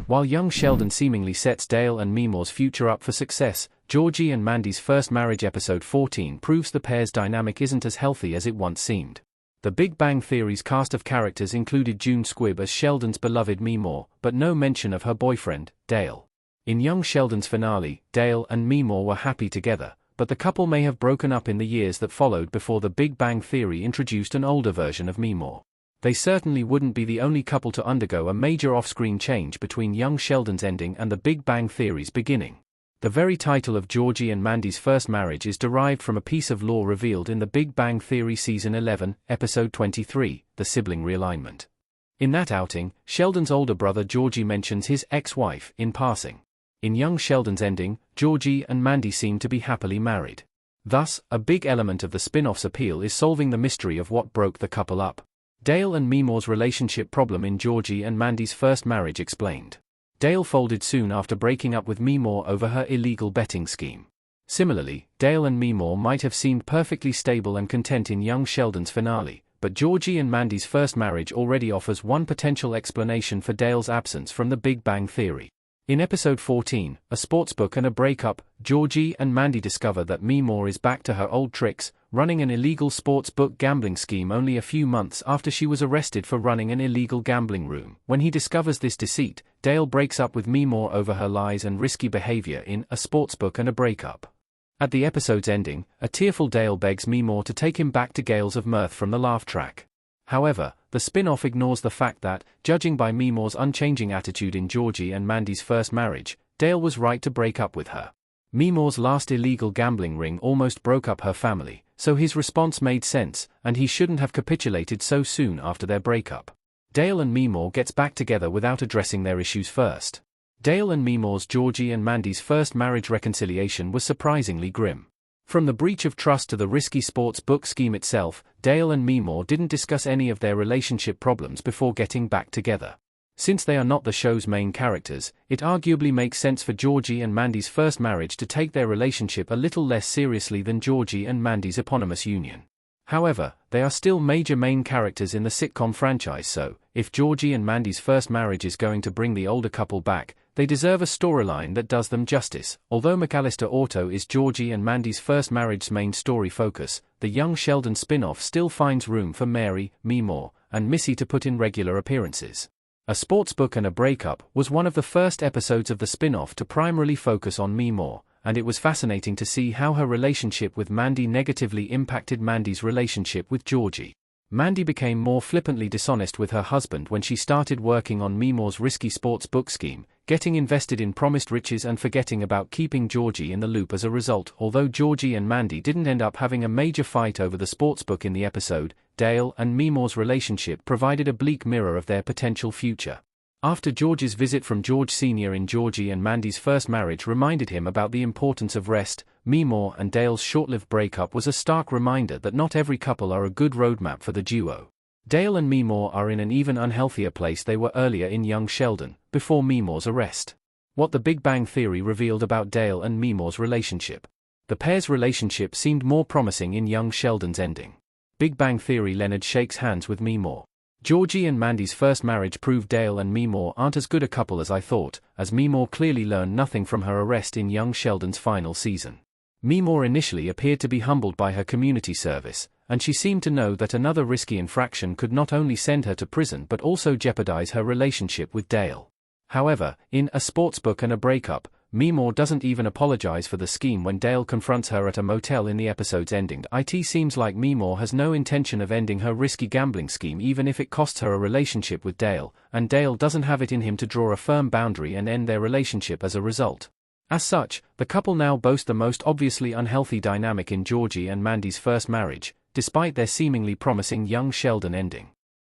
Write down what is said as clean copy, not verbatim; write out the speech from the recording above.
While young Sheldon seemingly sets Dale and Meemaw's future up for success, Georgie and Mandy's first marriage episode 14 proves the pair's dynamic isn't as healthy as it once seemed. The Big Bang Theory's cast of characters included June Squibb as Sheldon's beloved Meemaw, but no mention of her boyfriend, Dale. In young Sheldon's finale, Dale and Meemaw were happy together, but the couple may have broken up in the years that followed before the Big Bang Theory introduced an older version of Meemaw. They certainly wouldn't be the only couple to undergo a major off-screen change between young Sheldon's ending and the Big Bang Theory's beginning. The very title of Georgie and Mandy's first marriage is derived from a piece of lore revealed in the Big Bang Theory Season 11, Episode 23, The Sibling Realignment. In that outing, Sheldon's older brother Georgie mentions his ex-wife in passing. In young Sheldon's ending, Georgie and Mandy seem to be happily married. Thus, a big element of the spin-off's appeal is solving the mystery of what broke the couple up. Dale and Meemaw's relationship problem in Georgie and Mandy's first marriage explained. Dale folded soon after breaking up with Meemaw over her illegal betting scheme. Similarly, Dale and Meemaw might have seemed perfectly stable and content in young Sheldon's finale, but Georgie and Mandy's first marriage already offers one potential explanation for Dale's absence from the Big Bang Theory. In episode 14, A Sportsbook and a Breakup, Georgie and Mandy discover that Meemaw is back to her old tricks, running an illegal sportsbook gambling scheme only a few months after she was arrested for running an illegal gambling room. When he discovers this deceit, Dale breaks up with Meemaw over her lies and risky behavior in A Sportsbook and a Breakup. At the episode's ending, a tearful Dale begs Meemaw to take him back to gales of mirth from the laugh track. However, the spin-off ignores the fact that, judging by Meemaw's unchanging attitude in Georgie and Mandy's first marriage, Dale was right to break up with her. Meemaw's last illegal gambling ring almost broke up her family, so his response made sense, and he shouldn't have capitulated so soon after their breakup. Dale and Meemaw gets back together without addressing their issues first. Dale and Meemaw's Georgie and Mandy's first marriage reconciliation was surprisingly grim. From the breach of trust to the risky sports book scheme itself, Dale and Meemaw didn't discuss any of their relationship problems before getting back together. Since they are not the show's main characters, it arguably makes sense for Georgie and Mandy's first marriage to take their relationship a little less seriously than Georgie and Mandy's eponymous union. However, they are still major main characters in the sitcom franchise, so, if Georgie and Mandy's first marriage is going to bring the older couple back, they deserve a storyline that does them justice. Although McAllister Auto is Georgie and Mandy's first marriage's main story focus, the young Sheldon spin-off still finds room for Mary, Meemaw, and Missy to put in regular appearances. A Sportsbook and a Breakup was one of the first episodes of the spin-off to primarily focus on Meemaw, and it was fascinating to see how her relationship with Mandy negatively impacted Mandy's relationship with Georgie. Mandy became more flippantly dishonest with her husband when she started working on Meemaw's risky sports book scheme, getting invested in promised riches and forgetting about keeping Georgie in the loop as a result. Although Georgie and Mandy didn't end up having a major fight over the sportsbook in the episode, Dale and Meemaw's relationship provided a bleak mirror of their potential future. After George's visit from George Sr. in Georgie and Mandy's first marriage reminded him about the importance of rest, Meemaw and Dale's short-lived breakup was a stark reminder that not every couple are a good roadmap for the duo. Dale and Meemaw are in an even unhealthier place they were earlier in young Sheldon, before Meemaw's arrest. What the Big Bang Theory revealed about Dale and Meemaw's relationship. The pair's relationship seemed more promising in young Sheldon's ending. Big Bang Theory Leonard shakes hands with Meemaw. Georgie and Mandy's first marriage proved Dale and Meemaw aren't as good a couple as I thought, as Meemaw clearly learned nothing from her arrest in young Sheldon's final season. Meemaw initially appeared to be humbled by her community service, and she seemed to know that another risky infraction could not only send her to prison but also jeopardize her relationship with Dale. However, in A Sportsbook and a Breakup, Meemaw doesn't even apologize for the scheme when Dale confronts her at a motel in the episode's ending. It seems like Meemaw has no intention of ending her risky gambling scheme even if it costs her a relationship with Dale, and Dale doesn't have it in him to draw a firm boundary and end their relationship as a result. As such, the couple now boast the most obviously unhealthy dynamic in Georgie and Mandy's first marriage, despite their seemingly promising young Sheldon ending.